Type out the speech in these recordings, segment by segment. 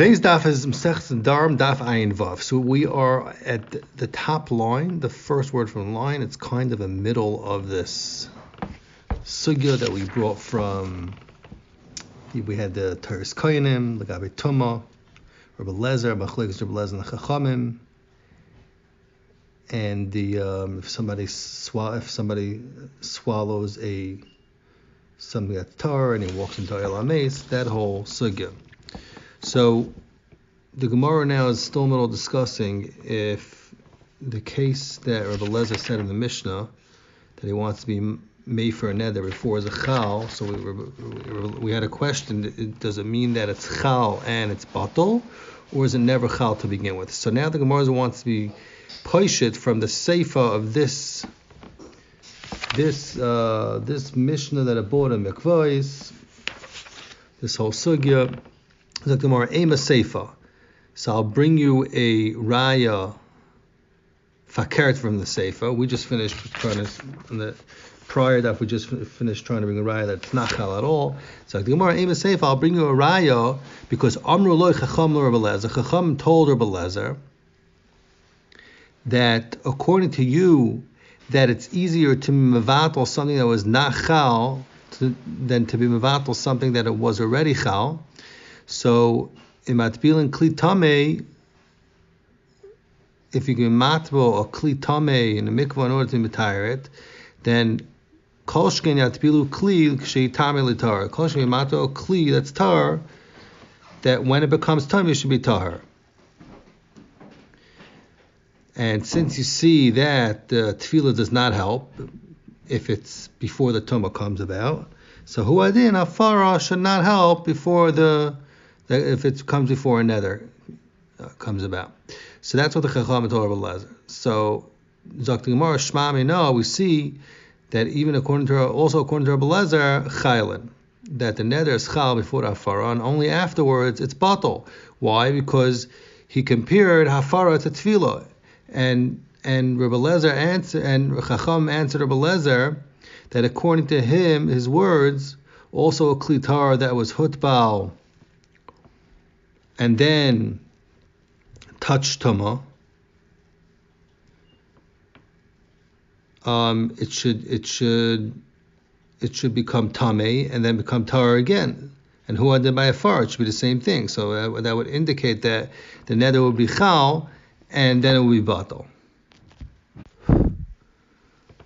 Today's daf is Masechtas Nedarim, daf Ayin Vav. So we are at the top line, the first word from the line. It's kind of the middle of this sugya that we brought from. We had the Teres Koyanim, the Gabi Tuma, Rabbi Lezer, Machlekes Rabbi Lezer and the Chachamim, and the if somebody swallows something that's tar and he walks into El Ames, that whole sugya. So the Gemara now is still in the middle of discussing if the case that Rabbi Lezer said in the Mishnah that he wants to be made for a neder before is a chal. So we had a question: does it mean that it's chal and it's batal, or is it never chal to begin with? So now the Gemara wants to be poishit from the seifa of this Mishnah that it bought in Mikvahs, this whole sugya. The Gemara ema seifa. So I'll bring you a raya fakert from the seifa. We just finished trying to, in the prior that we just finished trying to bring a raya that's not chal at all. So the Gemara ema seifa. I'll bring you a raya because amru loy chacham lo Rabbi Lezer. Chacham told Rabbi Lezer that according to you that it's easier to mevatel something that was not chal than to be mevatel something that it was already chal. So, in matbil and kli tamei, if you can matbil or kli tamei in a mikvah in order to retire it, then kol shken yatbilu kli k'shei tamei litar. Kol shken matbil kli that's tar, that when it becomes tamei it should be tar. And since you see that the tefillah does not help if it's before the tumah comes about, so huadin afara should not help before if it comes before a neder comes about. So that's what the Chacham told Rabbi Lezer. So Zok Gemara Shma no, we see that even according to Rabbi Lezer, Chaylin, that the neder is chal before the hafara, and only afterwards it's batal. Why? Because he compared hafara to tefillah, and Rabbi Lezer answered, and Chacham answered Rabbi Lezer that according to him, his words, also a klitar that was hutbal and then touch tuma, it should become tamei and then become tar again. And who had by a far, it should be the same thing. So that would indicate that the neder would be chal and then it would be batal.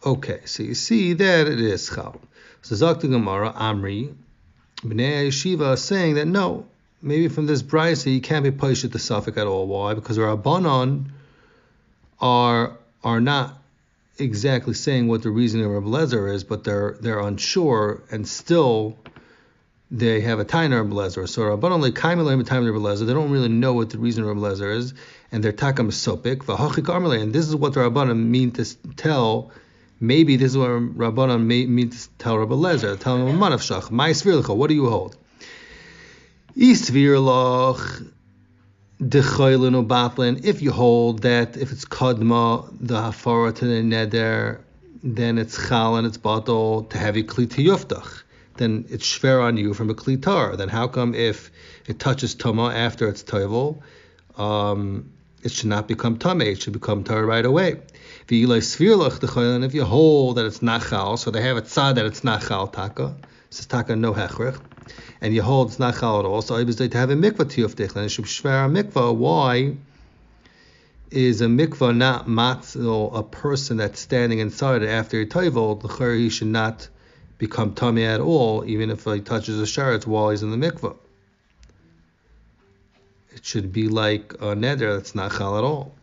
Okay, so you see that it is chal. So Zakti Gemara Amri Bnei Yeshiva is saying that no. Maybe from this brayso you can't be poshet the suffix at all. Why? Because our Rabbanon are not exactly saying what the reasoning of Rabbi Lezer is, but they're unsure, and still they have a taina of Rabbi Lezer. So Rabbanon like kaimel a taina of Rabbi Lezer. They don't really know what the reason of Rabbi Lezer is, and they're takam sopik v'hachik armelei. And this is what the Rabbanon mean to tell. Maybe this is what Rabbanon mean to tell Rabbi Lezer. Tell him manavshach ma'isvir lecha. What do you hold? If you hold that if it's kadma, the hafara to the neder, then it's chal and it's batal to have a kli tiyuftach, then it's shver on you from a kli tar. Then how come if it touches tama after it's toivel, it should not become tamei, it should become tar right away. And if you hold that it's not chal, so they have a tzad that it's not chal taka, this is taka no hechrich, and you hold it's not chal at all, so I was to have a mikvah tiyuftich, then it should shver a mikvah. Why is a mikvah not matzil a person that's standing inside it after he toivel? He should not become tamei at all, even if he touches the sharetz while he's in the mikvah. It should be like a neder that's not chal at all.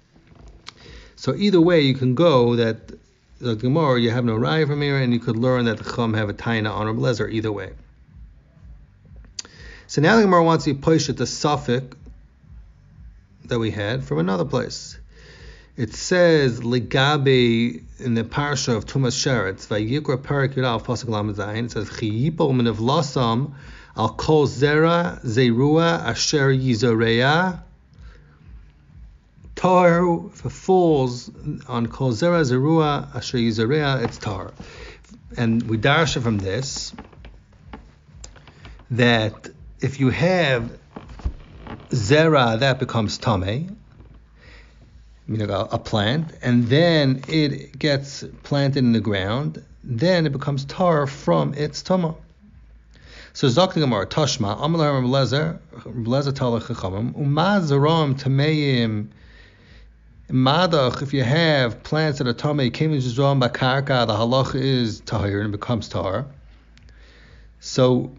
So either way, you can go that the Gemara, you have no raya from here, and you could learn that the Chum have a taina on Rabbi Lezer either way. So now the Gemara wants to push at the suffix that we had from another place. It says Ligabe in the parsha of Tumas Sheretz, Vayikra Parak Yudal Pasuk Lamed Zayin. It says Chiyipol min Vlasam al Kol Zera Zerua Asher Yizoreya. Tar, if it falls on Kol Zera Zerua Asher Yizoreya, it's tar. And we darsha from this that if you have zera, that becomes tameh, meaning a plant, and then it gets planted in the ground, then it becomes tar from its tama. So Zok the Gemara, Tashma, Amalar Lezer Talach Chachamim, Uma Zeram Tameim Madach, if you have plants that are tamei, came into Zram Bakarka, the halach is tahir and it becomes tar. So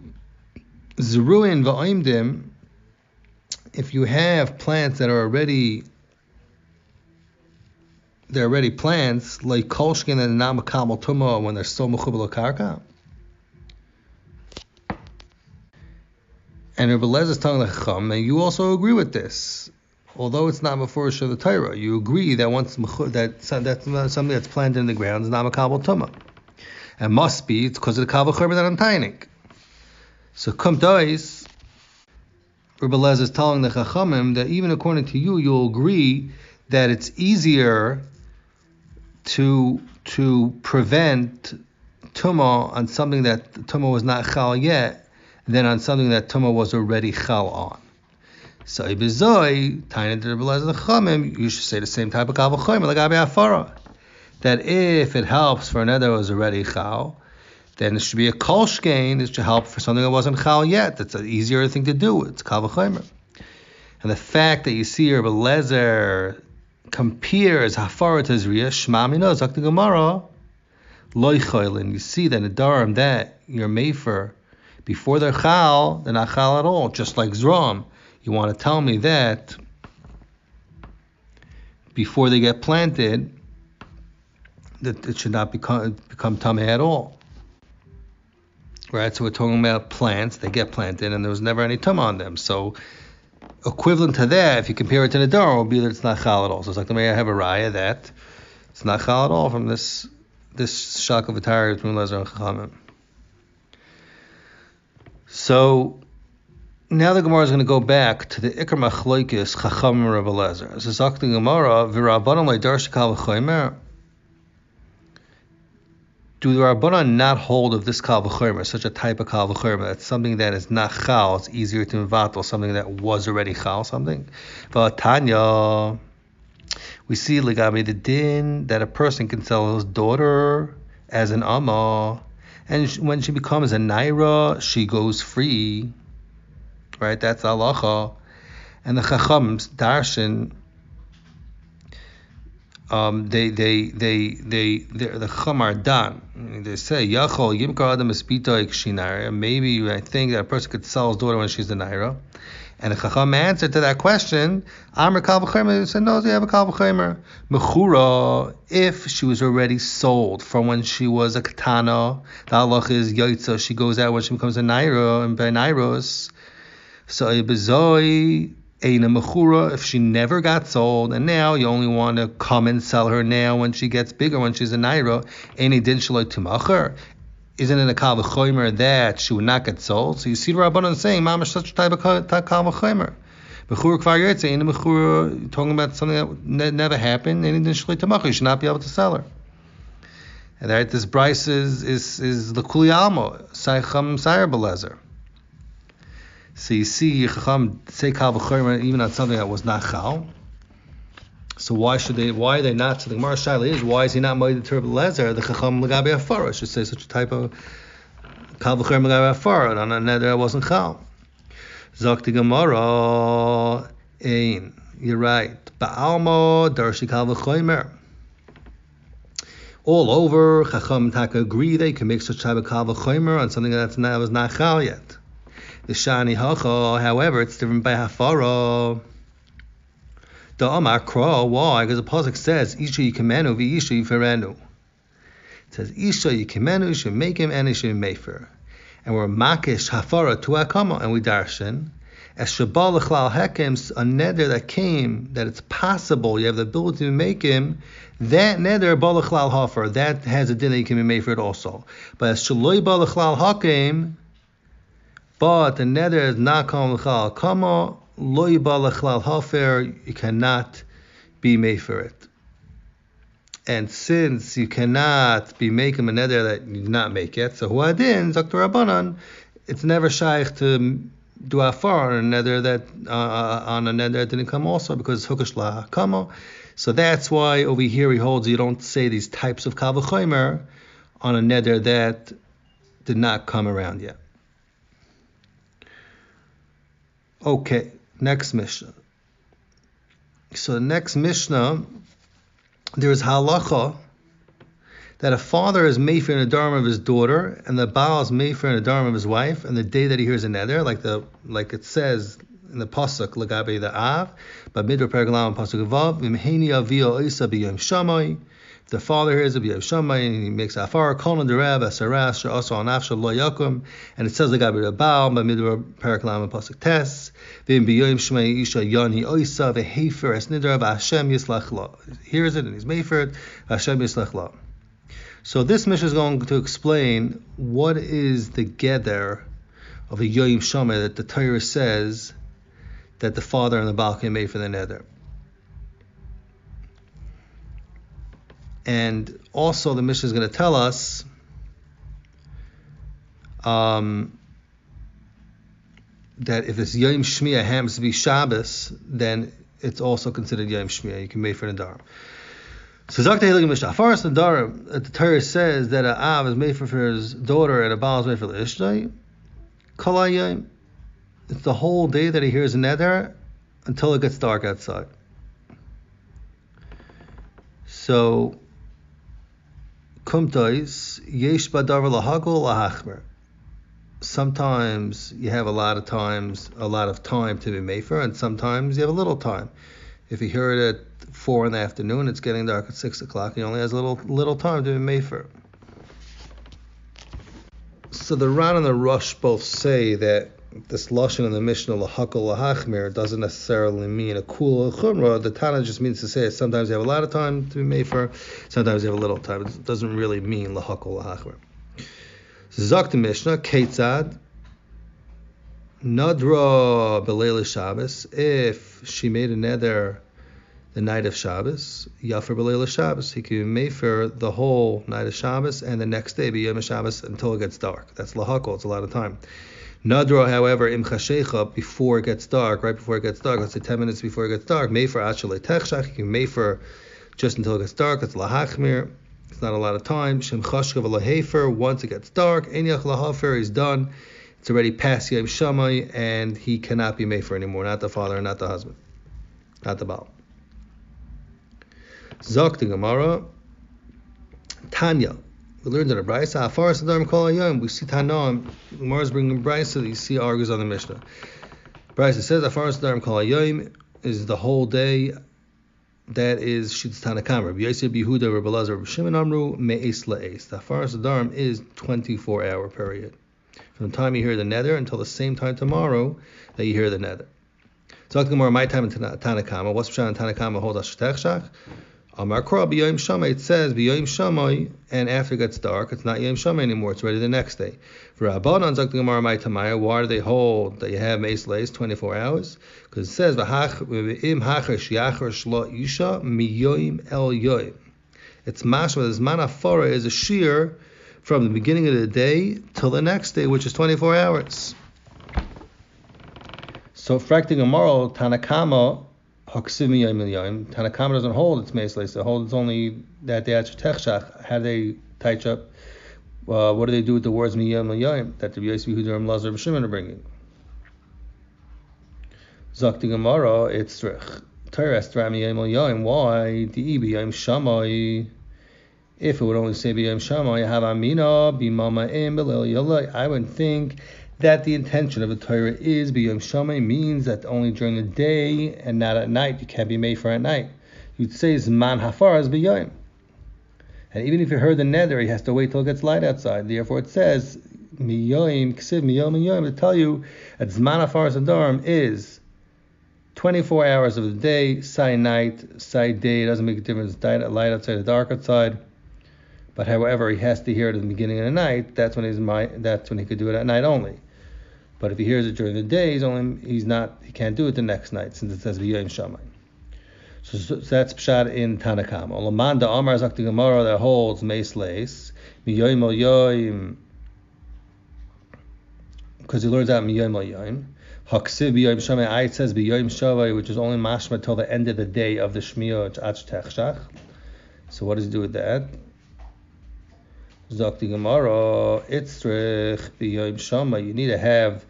Zeruin Va'imdim, if you have plants that are already plants, like Kolshkin and Namakam Tuma when they're still Mechubal Karka. And Rebbe Lezer is telling the Chacham, and you also agree with this, although it's not before the Torah, you agree that once that's something that's planted in the ground is not Makabel Tuma. And must be, it's because of the Kavah Chorba that I'm taining. So Kum Dois, Rebbe Lezer is telling the Chachamim that even according to you, you'll agree that it's easier to prevent Tuma on something that Tuma was not Chal yet, than on something that Tuma was already Chal on. So Ibizoi, Tainid Rebbe Lezer Chachamim, you should say the same type of Kavah Chorba, like Abi Afara. That if it helps for another that was already Chal, then it should be a kolshkein. It should help for something that wasn't Chal yet. That's an easier thing to do. It's Kavah Chorba. And the fact that you see Rebbe Lezer compares Hafara to Zriya, Shma Mino, Zok the Gemara, Loi Choylin. You see that in Nedarim that you're mefer before they're Chal, they're not Chal at all, just like Zram. You want to tell me that before they get planted, that it should not become tameh at all. Right? So we're talking about plants, they get planted, and there was never any tum on them. So equivalent to that, if you compare it to the Nedarim, it will be that it's not Chal at all. So it's like the Meir have a raya that it's not Chal at all from this shak of Atari between Lezer and Chachamim. So now the Gemara is going to go back to the Ikar Machloikis Chachamim Rebbe Lezer. So Zok the Gemara, V'Rabbanan le'darsh Kavah Chorba. Do the Rabbanan not hold of this Kavah Chorba, such a type of Kavah Chorba? That's something that is not Chal, it's easier to invatal, something that was already Chal, something. V'Tanya, we see Legabi the din that a person can sell his daughter as an Amma, and when she becomes a Naira, she goes free. Right? That's halacha. And the Chachams, Darshan, the Chacham are done. They say, Yachol Yimkar Adam Espito Ikshinara. Maybe I think that a person could sell his daughter when she's a Naira. And the Chacham answered to that question, Amr Kavah Chorba, said, no, they have a Kavah Chorba. Mechura, if she was already sold from when she was a Katana, the halacha is Yaitza, she goes out when she becomes a Naira, and by Nairos. So Ibizoi, Eina Mechura, if she never got sold, and now you only want to come and sell her now when she gets bigger, when she's a Naira, Eini Din Shaloi Tumacher. Isn't it a Kavah Chorba that she would not get sold? So you see the Rabbanan saying, Mamash, such a type of Kavah Chorba. Mechura Kvar Yetze, Eina Mechura, talking about something that never happened, Eini Din Shaloi Tumacher, you should not be able to sell her. And right, this Bryce is the Kuli Almo, Saycham Sayer Belezer. So you see, Chacham say Kavah Chorba even on something that was not Chal. So why are they not? So the Gemara Shaila is, why is he not Moed to Rebbe Lezer? The Chacham L'gabe Afara should say such a type of Kavah Chorba L'gabe Afara, and on another that wasn't Chal. Zok the Gemara, Ein, you're right. Ba'almo Darshi Kavah Chorba. All over, Chacham Taka agree they can make such type of Kavah Chorba on something that was not Chal yet. The Shani Hacha, however, it's different by Hafara. The Amar Kra, why? Because the pasuk says, Isha Yikimenu v'Isha Yiferenu. It says, Isha Yikimenu, should make him, and he should mefer. And we're Makish Hafara to Akama, and we darshan, as Shabal L'chlal Hekem, a neder that came, that it's possible, you have the ability to make him, that neder Bal L'chlal Hafer, that has a din that you can be mefered also. But as Shaloi Bal L'chlal Hakem, but the neder is not called l'chal kama, lo yiba l'chlal hafer, you cannot be made for it. And since you cannot be making a neder that you did not make yet, so huadin, Dr. Rabbanan, it's never shaykh to do afar on a neder that didn't come also because it's hukash la kamo. So that's why over here he holds you don't say these types of kal v'chomer on a neder that did not come around yet. Okay, next Mishnah. So the next Mishnah, there is halacha that a father is mefer in the Nedarim of his daughter, and the Baal is mefer in the Nedarim of his wife, and the day that he hears a neder, like it says in the pasuk lagabe the av, but midbar pergalam pasuk vav, v'mheini avio isa b'yom shamai. The father hears a b'yom shamai, and he makes afar kol nederev asaras she'asa al nafsha lo yakum, and it says lagabe the Baal, but midbar pergalam pasuk tes, v'im b'yom shmei isha yani isa v'hefer es neder v'Hashem yislach la. He hears it and he's mefer, Hashem yislach la. So this Mishnah is going to explain what is the gather of a Yoyim Shamay that the Torah says that the father and the Baal can make for the neder. And also the Mishnah is going to tell us that if this Yoyim Shmiyah happens to be Shabbos, then it's also considered Yoyim Shmiyah. You can make for the Nedarim. So Zakta Hilig Mishnah. First, the Torah says that an Av is made for his daughter and a Baal is made for the Ishtay. Kalayim. It's the whole day that he hears a neder until it gets dark outside. So, Kumtais, Yesh Badar Lahagul Lahachmer. Sometimes you have a lot of time to be made for, and sometimes you have a little time. If you hear it at 4 in the afternoon, it's getting dark at 6 o'clock. He only has a little time to be mefer. So the Ran and the Rush both say that this lashon in the Mishnah lahakol lahachmir doesn't necessarily mean a kul chumrah. The Tana just means to say that sometimes you have a lot of time to be mefer, sometimes you have a little time. It doesn't really mean lahakol lahachmir. Zok the Mishnah Ketzad Nadra B'Leil Shabbos. If she made a neder the night of Shabbos, Yafar B'Leil Shabbos, he can be mefer the whole night of Shabbos and the next day be Yom Shabbos until it gets dark. That's lahakol. It's a lot of time. Nadra, however, im chashecha, before it gets dark, right before it gets dark, let's say 10 minutes before it gets dark, mefer achalei techshach, he can mefer just until it gets dark. That's lahachmir. It's not a lot of time. Shem chashka v'lahefer. Once it gets dark, enyach lahafer, he's done. It's already past Yom Shamai, and he cannot be mefer anymore. Not the father, and not the husband, not the Baal. Zok the Gemara, Tanya. We learned in a brayso. Afaras Nedarim kol hayom. We see Tana. Gemara is bringing brayso. You see argues on the Mishnah. Brayso says Afaras Nedarim kol hayom is the whole day. That is Shittas Tanakam. Rabbi Yosef, Yehuda, Rabbi Elazar, Rabbi Shimon Amru me'es la'es. The Afaras Nedarim is 24-hour period from the time you hear the neder until the same time tomorrow that you hear the neder. Zok the Gemara, my time in Tanakama. What's Pshat in Tanakama? Hold Ashtechshach. Amar Kra b'Yom Shamai, it says b'Yom Shamai, and after it gets dark, it's not Yom Shamai anymore, it's ready the next day. For Rabbanan Zok the Gemara Mai Tamaya, why do they hold that you have Meis Leis 24 hours? Because it says v'im hacher shiachar shlo isha miyoim el yoim. It's mashma, this manafora is a shear from the beginning of the day till the next day, which is 24 hours. So Frakti Gemara Tanakama Tanakama doesn't hold its meisleis. It holds only that day after techshach. How do they touch up? What do they do with the words miyam l'yayim that the Yosef Yehuda Lazar B'Shimon are bringing? Zakti Gemara, it's Torah Estra miyam l'yayim. Why the b'yam shamai? If it would only say b'yam shamai, have amina b'mama im b'leil yalai. I would think that the intention of the Torah is b'yom shamai means that only during the day and not at night. You can't be made for at night. You'd say zman hafar is b'yom. And even if you heard the neder, he has to wait till it gets light outside. Therefore, it says miyom ksiv miyom miyom to tell you that zman hafar Nedarim is 24 hours of the day, say night, say day. It doesn't make a difference. Light outside or dark outside. But however, he has to hear it at the beginning of the night. That's when he could do it at night only. But if he hears it during the day, he can't do it the next night since it says v'yom shamai. So that's pshat in Tanakama. Olamanda Amar Zakti Gemara that holds meis leis miyoim al yoim, because he learns out miyoim al yoim. Haksiv b'yom shamay, it says b'yom shavai, which is only mashma till the end of the day of the shmiyah ach techshach. So what does it do with that? Zakti Gemara, itzrich b'yom shamay. You need to have.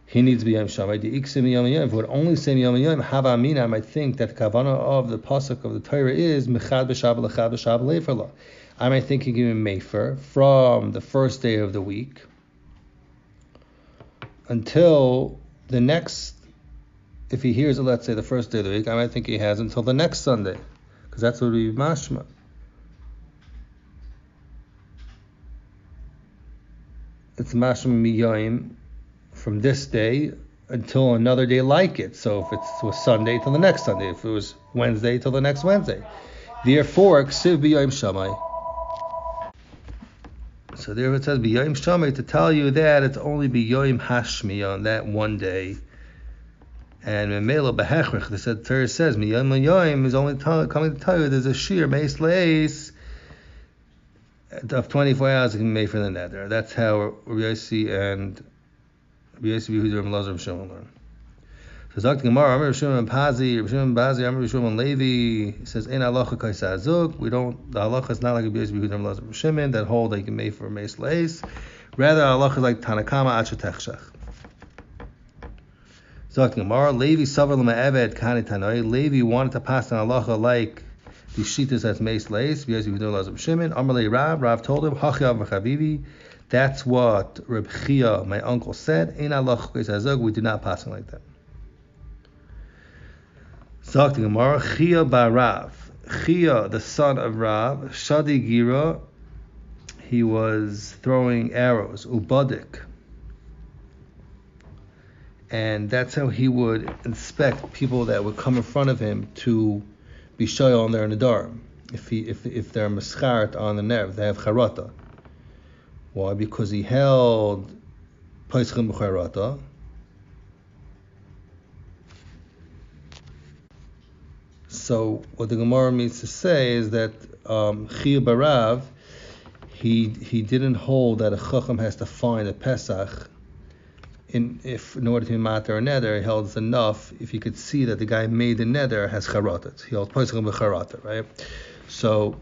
He needs b'yom shamay. The iksim yom yom. If it would only say yom yom, hava amina, I might think that the kavanah of the pasuk of the Torah is mechad b'shabbos lechad b'shabbos leiferla. I might think he gave him mefer from the first day of the week until the next. If he hears it, let's say the first day of the week, I might think he has until the next Sunday, because that's what would be mashma. It's mashma miyoim from this day until another day like it. So if it was Sunday till the next Sunday, if it was Wednesday till the next Wednesday. Therefore, ksiv b'yom shamay. So there it says b'yom shamay to tell you that it's only b'yom hashmi on that one day. And memela behechrich, the Torah says miyom yom is only coming to tell you there's a shear meis leis of 24 hours it can be made for the nether. That's how Rabbi Yossi and Rabbi Yossi Yehuda and Lazar Shimon learn. So Zok Gemara, Amar Shimon Pazi, Amar Shimon Levi says in halacha kaisazuk. The halacha is not like Rabbi Yossi Yehuda and Lazar Shimon that hold they can make for meis leis. Rather, halacha is like Tanakama Achatechshach. Levi wanted to pass on halacha like the shitas as meis leis. Rav told him, that's what Reb Chia, my uncle, said. In halacha we do not pass on like that. Chia bar Rav. Chia, the son of Rav, Shadi Gira, he was throwing arrows, ubadik. And that's how he would inspect people that would come in front of him to be shoyal on their Nedarim. If they're maschart on the nerve, they have charata. Why? Because he held paischim b'charata. So what the Gemara means to say is that Chia Barav, he didn't hold that a chacham has to find a Pesach. In order to be matter or neder, he held it's enough if you could see that the guy made the neder has charatat. He held posachim b'charatat, right? So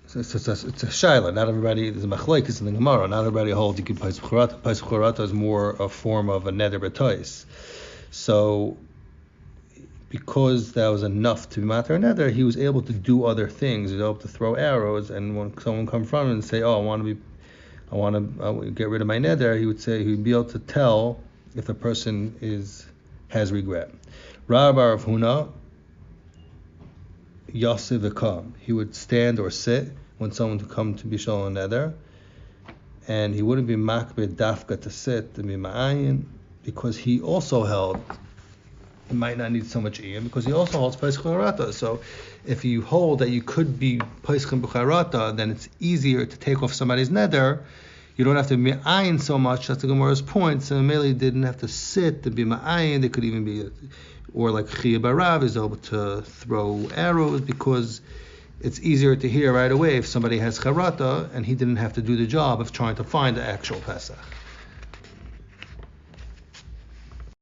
it's a shaila. Not everybody, there's a machlokes in the Gemara. Not everybody holds you can posach b'charatat. Posach b'charatat is more a form of a neder b'tois. So because that was enough to be matter or neder, he was able to do other things. He was able to throw arrows, and when someone come from him and say, "Oh, I want to get rid of my neder," he would be able to tell if the person has regret. Rav Bar Huna, Yasiv v'kam. He would stand or sit when someone would come to be shown neder, and he wouldn't be makbid dafka to sit to be ma'ayin, because he also held. He might not need so much iyam because he also holds Pesach B'charata. So if you hold that you could be Pesach B'charata, then it's easier to take off somebody's neder. You don't have to be ma'ayin so much. That's the Gemara's point. So Meli didn't have to sit to be ma'ayin. They could even be, or like Chia Barav is able to throw arrows because it's easier to hear right away if somebody has charata and he didn't have to do the job of trying to find the actual Pesach.